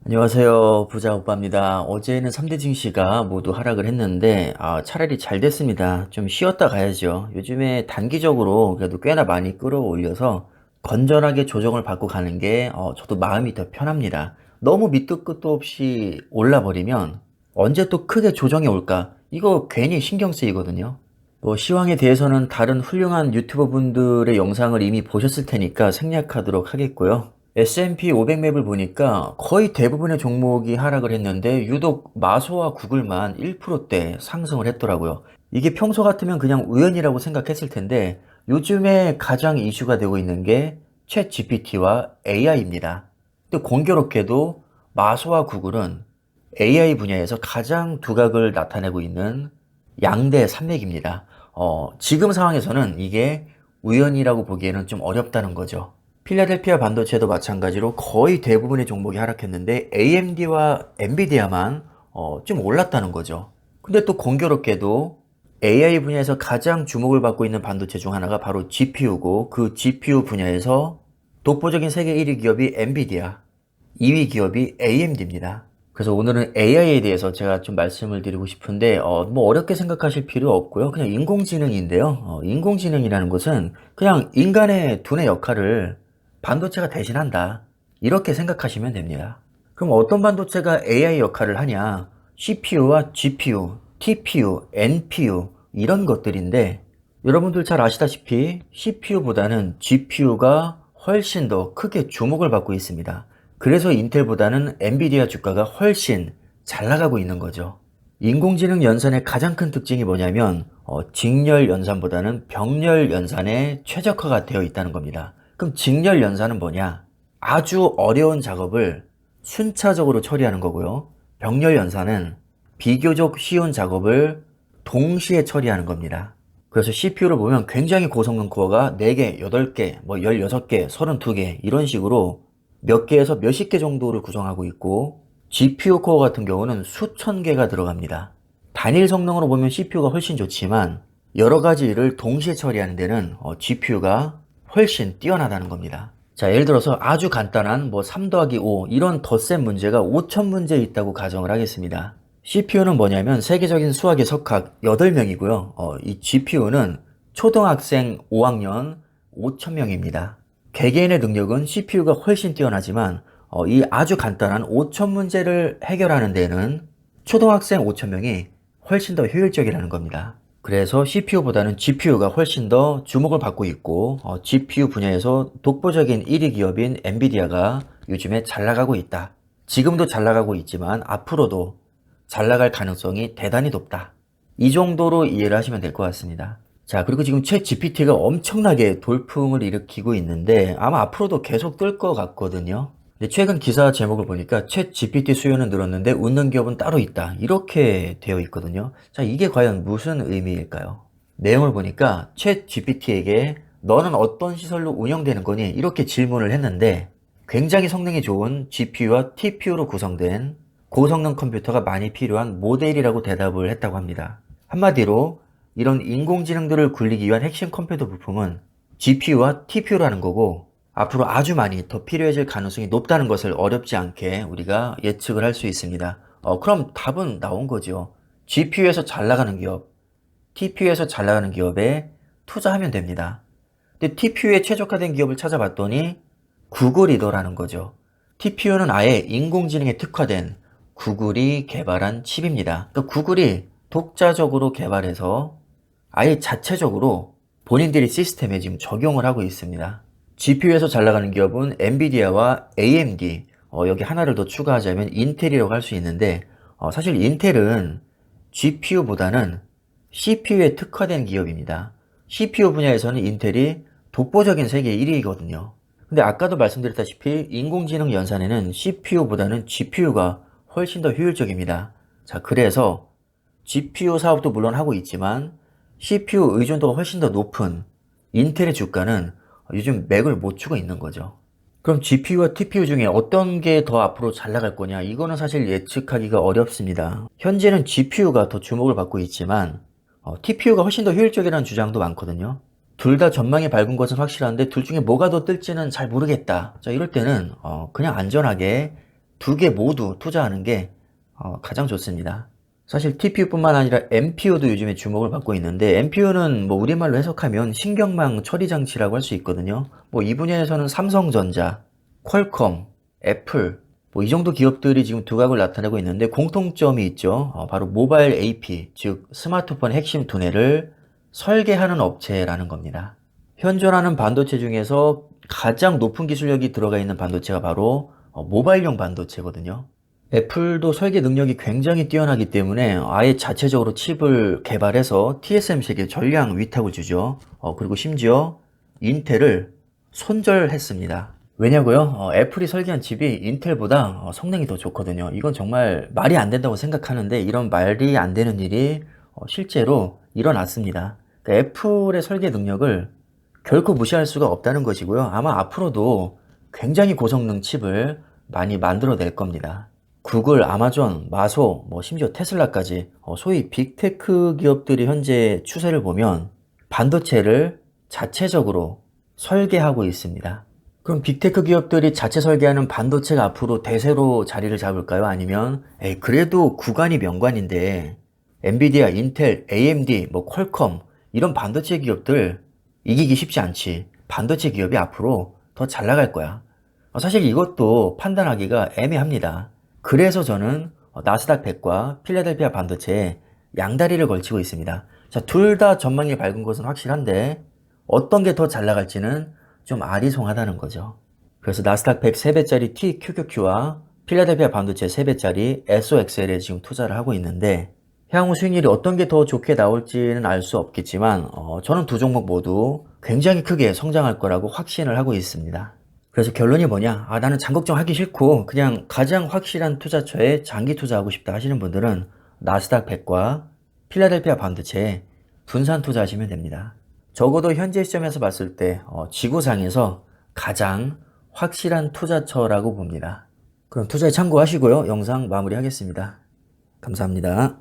안녕하세요. 부자 오빠입니다. 어제는 3대 증시가 모두 하락을 했는데 차라리 잘 됐습니다. 좀 쉬었다 가야죠. 요즘에 단기적으로 그래도 꽤나 많이 끌어올려서 건전하게 조정을 받고 가는 게 저도 마음이 더 편합니다. 너무 밑도 끝도 없이 올라버리면 언제 또 크게 조정이 올까? 이거 괜히 신경 쓰이거든요. 뭐 시황에 대해서는 다른 훌륭한 유튜버 분들의 영상을 이미 보셨을 테니까 생략하도록 하겠고요. S&P 500 맵을 보니까 거의 대부분의 종목이 하락을 했는데 유독 마소와 구글만 1%대 상승을 했더라고요. 이게 평소 같으면 그냥 우연이라고 생각했을 텐데 요즘에 가장 이슈가 되고 있는 게 챗 GPT와 AI입니다. 근데 공교롭게도 마소와 구글은 AI 분야에서 가장 두각을 나타내고 있는 양대 산맥입니다. 지금 상황에서는 이게 우연이라고 보기에는 좀 어렵다는 거죠. 필라델피아 반도체도 마찬가지로 거의 대부분의 종목이 하락했는데 AMD와 엔비디아만 좀 올랐다는 거죠. 근데 또 공교롭게도 AI 분야에서 가장 주목을 받고 있는 반도체 중 하나가 바로 GPU고 그 GPU 분야에서 독보적인 세계 1위 기업이 엔비디아, 2위 기업이 AMD입니다. 그래서 오늘은 AI에 대해서 제가 좀 말씀을 드리고 싶은데, 뭐 어렵게 생각하실 필요 없고요. 그냥 인공지능인데요. 인공지능이라는 것은 그냥 인간의 두뇌 역할을 반도체가 대신한다. 이렇게 생각하시면 됩니다. 그럼 어떤 반도체가 AI 역할을 하냐? CPU와 GPU, TPU, NPU, 이런 것들인데, 여러분들 잘 아시다시피 CPU보다는 GPU가 훨씬 더 크게 주목을 받고 있습니다. 그래서 인텔보다는 엔비디아 주가가 훨씬 잘 나가고 있는 거죠. 인공지능 연산의 가장 큰 특징이 뭐냐면 직렬 연산보다는 병렬 연산에 최적화가 되어 있다는 겁니다. 그럼 직렬 연산은 뭐냐? 아주 어려운 작업을 순차적으로 처리하는 거고요. 병렬 연산은 비교적 쉬운 작업을 동시에 처리하는 겁니다. 그래서 CPU를 보면 굉장히 고성능 코어가 4개, 8개, 뭐 16개, 32개 이런 식으로 몇 개에서 몇십 개 정도를 구성하고 있고 GPU 코어 같은 경우는 수천 개가 들어갑니다. 단일 성능으로 보면 CPU가 훨씬 좋지만 여러 가지 일을 동시에 처리하는 데는 GPU가 훨씬 뛰어나다는 겁니다. 자, 예를 들어서 아주 간단한 뭐 3 더하기 5 이런 덧셈 문제가 5천 문제 있다고 가정을 하겠습니다. CPU는 뭐냐면 세계적인 수학의 석학 8명이고요. 이 GPU는 초등학생 5학년 5천명입니다. 개개인의 능력은 CPU가 훨씬 뛰어나지만 이 아주 간단한 5천 문제를 해결하는 데는 초등학생 5천 명이 훨씬 더 효율적이라는 겁니다. 그래서 CPU보다는 GPU가 훨씬 더 주목을 받고 있고 GPU 분야에서 독보적인 1위 기업인 엔비디아가 요즘에 잘 나가고 있다. 지금도 잘 나가고 있지만 앞으로도 잘 나갈 가능성이 대단히 높다. 이 정도로 이해를 하시면 될 것 같습니다. 자, 그리고 지금 챗 GPT가 엄청나게 돌풍을 일으키고 있는데 아마 앞으로도 계속 뜰 것 같거든요. 근데 최근 기사 제목을 보니까 챗 GPT 수요는 늘었는데 웃는 기업은 따로 있다. 이렇게 되어 있거든요. 자, 이게 과연 무슨 의미일까요? 내용을 보니까 챗 GPT에게 너는 어떤 시설로 운영되는 거니? 이렇게 질문을 했는데 굉장히 성능이 좋은 GPU와 TPU로 구성된 고성능 컴퓨터가 많이 필요한 모델이라고 대답을 했다고 합니다. 한마디로 이런 인공지능들을 굴리기 위한 핵심 컴퓨터 부품은 GPU와 TPU라는 거고 앞으로 아주 많이 더 필요해질 가능성이 높다는 것을 어렵지 않게 우리가 예측을 할 수 있습니다. 그럼 답은 나온 거죠. GPU에서 잘 나가는 기업, TPU에서 잘 나가는 기업에 투자하면 됩니다. 근데 TPU에 최적화된 기업을 찾아봤더니 구글이더라는 거죠. TPU는 아예 인공지능에 특화된 구글이 개발한 칩입니다. 그러니까 구글이 독자적으로 개발해서 아예 자체적으로 본인들이 시스템에 지금 적용을 하고 있습니다. GPU에서 잘 나가는 기업은 엔비디아와 AMD, 여기 하나를 더 추가하자면 인텔이라고 할 수 있는데, 사실 인텔은 GPU보다는 CPU에 특화된 기업입니다. CPU 분야에서는 인텔이 독보적인 세계 1위거든요. 근데 아까도 말씀드렸다시피 인공지능 연산에는 CPU보다는 GPU가 훨씬 더 효율적입니다. 자, 그래서 GPU 사업도 물론 하고 있지만 CPU 의존도가 훨씬 더 높은 인텔의 주가는 요즘 맥을 못 추고 있는 거죠. 그럼 GPU와 TPU 중에 어떤 게 더 앞으로 잘 나갈 거냐? 이거는 사실 예측하기가 어렵습니다. 현재는 GPU가 더 주목을 받고 있지만 TPU가 훨씬 더 효율적이라는 주장도 많거든요. 둘 다 전망이 밝은 것은 확실한데 둘 중에 뭐가 더 뜰지는 잘 모르겠다. 자, 이럴 때는 그냥 안전하게 두 개 모두 투자하는 게 가장 좋습니다. 사실 TPU뿐만 아니라 NPU도 요즘에 주목을 받고 있는데, NPU는 뭐 우리말로 해석하면 신경망 처리 장치라고 할 수 있거든요. 뭐 이 분야에서는 삼성전자, 퀄컴, 애플, 뭐 이 정도 기업들이 지금 두각을 나타내고 있는데, 공통점이 있죠. 바로 모바일 AP, 즉 스마트폰 핵심 두뇌를 설계하는 업체라는 겁니다. 현존하는 반도체 중에서 가장 높은 기술력이 들어가 있는 반도체가 바로 모바일용 반도체거든요. 애플도 설계 능력이 굉장히 뛰어나기 때문에 아예 자체적으로 칩을 개발해서 TSMC에게 전량 위탁을 주죠. 그리고 심지어 인텔을 손절했습니다. 왜냐고요? 애플이 설계한 칩이 인텔보다 성능이 더 좋거든요. 이건 정말 말이 안 된다고 생각하는데, 이런 말이 안 되는 일이 실제로 일어났습니다. 그러니까 애플의 설계 능력을 결코 무시할 수가 없다는 것이고요. 아마 앞으로도 굉장히 고성능 칩을 많이 만들어낼 겁니다. 구글, 아마존, 마소, 뭐 심지어 테슬라까지 소위 빅테크 기업들이 현재 추세를 보면 반도체를 자체적으로 설계하고 있습니다. 그럼 빅테크 기업들이 자체 설계하는 반도체가 앞으로 대세로 자리를 잡을까요? 아니면 그래도 구간이 명관인데 엔비디아, 인텔, AMD, 뭐 퀄컴 이런 반도체 기업들 이기기 쉽지 않지. 반도체 기업이 앞으로 더 잘 나갈 거야. 사실 이것도 판단하기가 애매합니다. 그래서 저는 나스닥 100과 필라델피아 반도체에 양다리를 걸치고 있습니다. 자, 둘 다 전망이 밝은 것은 확실한데 어떤 게 더 잘 나갈지는 좀 아리송하다는 거죠. 그래서 나스닥 100 3배짜리 TQQQ와 필라델피아 반도체 3배짜리 SOXL에 지금 투자를 하고 있는데, 향후 수익률이 어떤 게 더 좋게 나올지는 알 수 없겠지만 저는 두 종목 모두 굉장히 크게 성장할 거라고 확신을 하고 있습니다. 그래서 결론이 뭐냐? 나는 장 걱정하기 싫고 그냥 가장 확실한 투자처에 장기 투자하고 싶다 하시는 분들은 나스닥 100과 필라델피아 반도체에 분산 투자하시면 됩니다. 적어도 현재 시점에서 봤을 때 지구상에서 가장 확실한 투자처라고 봅니다. 그럼 투자에 참고하시고요. 영상 마무리하겠습니다. 감사합니다.